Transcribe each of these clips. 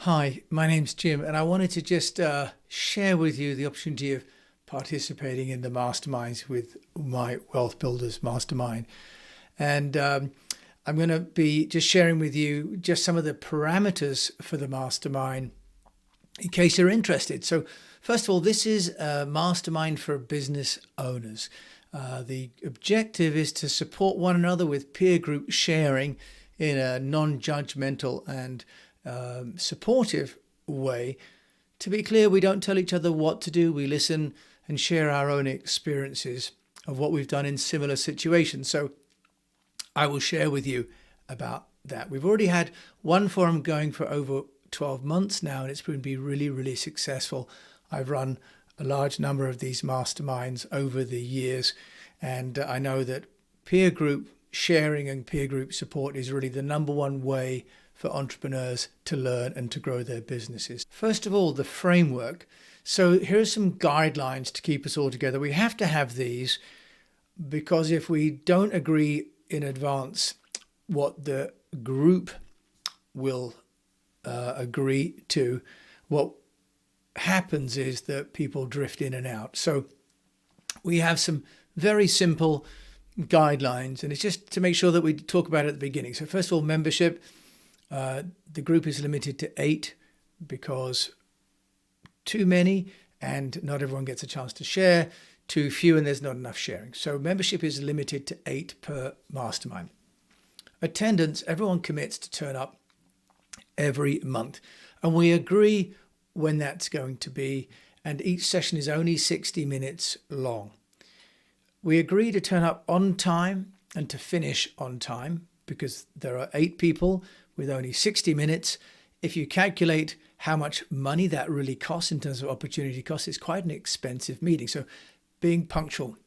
Hi, my name's Jim, and I wanted to just share with you the opportunity of participating in the masterminds with my Wealth Builders Mastermind. And I'm going to be just sharing with you just some of the parameters for the mastermind in case you're interested. So, first of all, this is a mastermind for business owners. The objective is to support one another with peer group sharing in a non-judgmental and supportive way. To be clear, we don't tell each other what to do. We listen and share our own experiences of what we've done in similar situations. So I will share with you about that. We've already had one forum going for over 12 months now, and it's proven to be really, really successful. I've run a large number of these masterminds over the years, and I know that peer group sharing and peer group support is really the number one way for entrepreneurs to learn and to grow their businesses. First of all, the framework. So here are some guidelines to keep us all together. We have to have these because if we don't agree in advance what the group will agree to, what happens is that people drift in and out. So we have some very simple guidelines, and it's just to make sure that we talk about it at the beginning. So first of all, membership. The group is limited to 8 because too many and not everyone gets a chance to share, too few and there's not enough sharing. So membership is limited to 8 per mastermind. Attendance, everyone commits to turn up every month, and we agree when that's going to be, and each session is only 60 minutes long. We agree to turn up on time and to finish on time because there are 8 people with only 60 minutes. If you calculate how much money that really costs in terms of opportunity costs, it's quite an expensive meeting. So being punctual.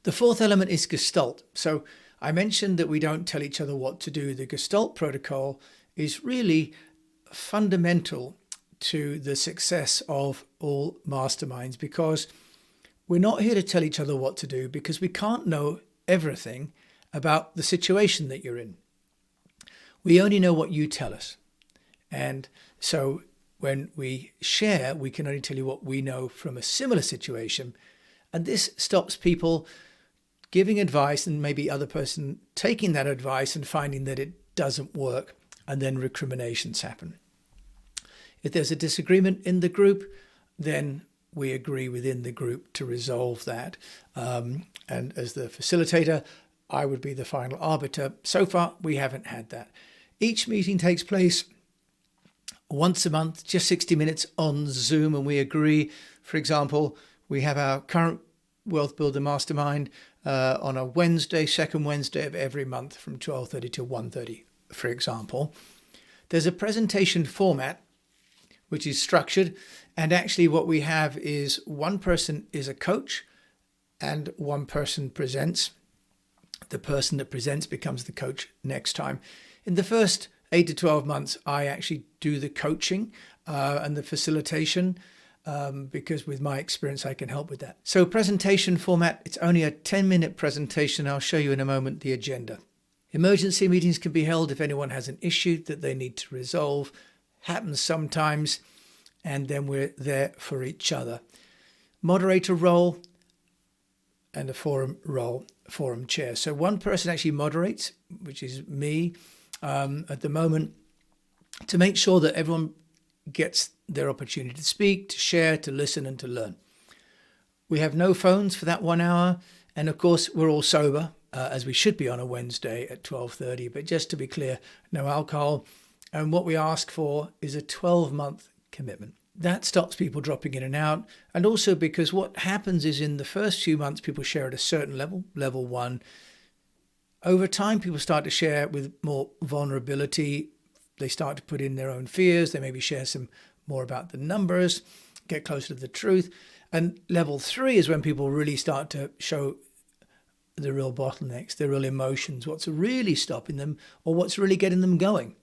The fourth element is Gestalt. So I mentioned that we don't tell each other what to do. The Gestalt protocol is really fundamental to the success of all masterminds because we're not here to tell each other what to do because we can't know everything about the situation that you're in. We only know what you tell us. And so when we share, we can only tell you what we know from a similar situation. And this stops people giving advice and maybe other person taking that advice and finding that it doesn't work, and then recriminations happen. If there's a disagreement in the group, then we agree within the group to resolve that. And as the facilitator, I would be the final arbiter. So far, we haven't had that. Each meeting takes place once a month, just 60 minutes on Zoom, and we agree. For example, we have our current Wealth Builder Mastermind on a Wednesday, second Wednesday of every month from 12:30 to 1:30, for example. There's a presentation format which is structured, and actually what we have is one person is a coach and one person presents. The person that presents becomes the coach next time. In the first 8 to 12 months, I actually do the coaching and the facilitation because with my experience, I can help with that. So presentation format, it's only a 10-minute presentation. I'll show you in a moment the agenda. Emergency meetings can be held if anyone has an issue that they need to resolve. Happens sometimes, and then we're there for each other. Moderator role and a forum role, forum chair. So one person actually moderates, which is me at the moment, to make sure that everyone gets their opportunity to speak, to share, to listen, and to learn. We have no phones for that 1 hour. And of course, we're all sober, as we should be on a Wednesday at 12:30. But just to be clear, no alcohol. And what we ask for is a 12-month commitment. That stops people dropping in and out. And also because what happens is in the first few months, people share at a certain level, level 1. Over time, people start to share with more vulnerability. They start to put in their own fears. They maybe share some more about the numbers, get closer to the truth. And level 3 is when people really start to show the real bottlenecks, the real emotions, what's really stopping them or what's really getting them going.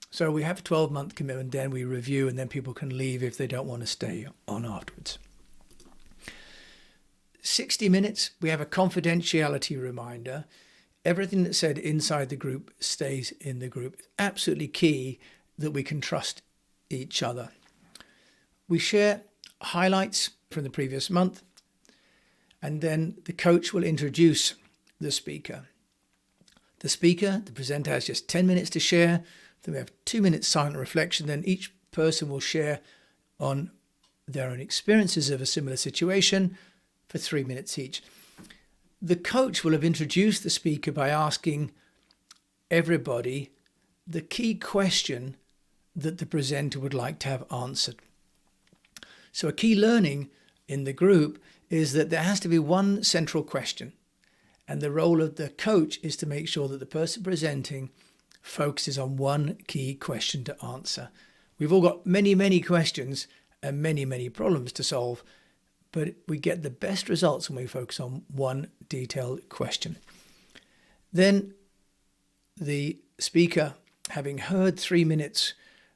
So we have a 12-month commitment, then we review, and then people can leave if they don't want to stay on afterwards. 60 minutes, we have a confidentiality reminder. Everything that's said inside the group stays in the group. It's absolutely key that we can trust each other. We share highlights from the previous month, and then the coach will introduce the speaker. The presenter, has just 10 minutes to share. Then we have 2 minutes silent reflection. Then each person will share on their own experiences of a similar situation for 3 minutes each. The coach will have introduced the speaker by asking everybody the key question that the presenter would like to have answered. So a key learning in the group is that there has to be one central question. And the role of the coach is to make sure that the person presenting focuses on one key question to answer. We've all got many, many questions and many, many problems to solve, but we get the best results when we focus on one detailed question. Then the speaker, having heard 3 minutes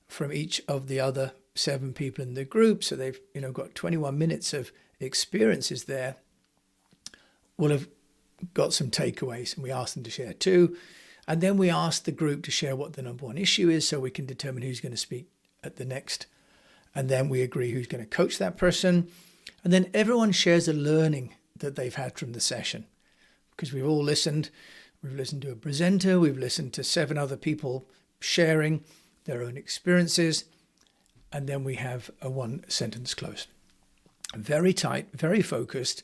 from each of the other 7 people in the group, so they've got 21 minutes of experiences there, will have got some takeaways, and we ask them to share too. And then we ask the group to share what the number one issue is so we can determine who's going to speak at the next. And then we agree who's going to coach that person. And then everyone shares a learning that they've had from the session, because we've all listened. We've listened to a presenter. We've listened to 7 other people sharing their own experiences. And then we have a 1-sentence close. Very tight, very focused,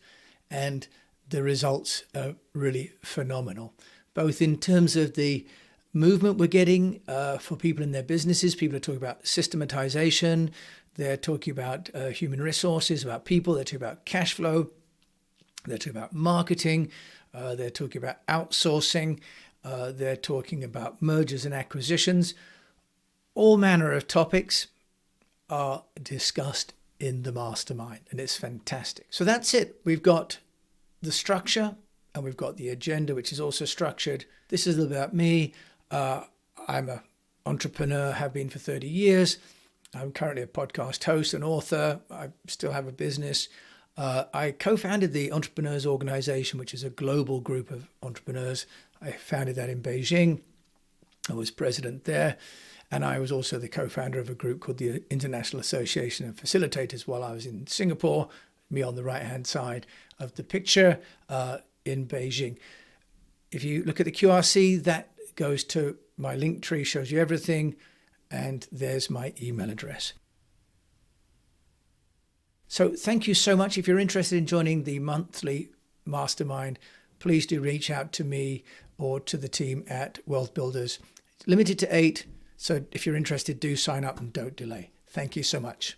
and the results are really phenomenal, both in terms of the movement we're getting for people in their businesses. People are talking about systematization. They're talking about human resources, about people. They're talking about cash flow. They're talking about marketing. They're talking about outsourcing. They're talking about mergers and acquisitions. All manner of topics are discussed in the mastermind, and it's fantastic. So that's it. We've got the structure and we've got the agenda, which is also structured. This is a little bit about me. I'm an entrepreneur, have been for 30 years. I'm currently a podcast host and author. I still have a business. I co-founded the Entrepreneurs Organization, which is a global group of entrepreneurs. I founded that in Beijing. I was president there. And I was also the co-founder of a group called the International Association of Facilitators while I was in Singapore, me on the right-hand side of the picture in Beijing. If you look at the QRC, that goes to my link tree, shows you everything, and there's my email address. So thank you so much. If you're interested in joining the monthly mastermind, please do reach out to me or to the team at Wealth Builders. It's limited to 8. So if you're interested, do sign up and don't delay. Thank you so much.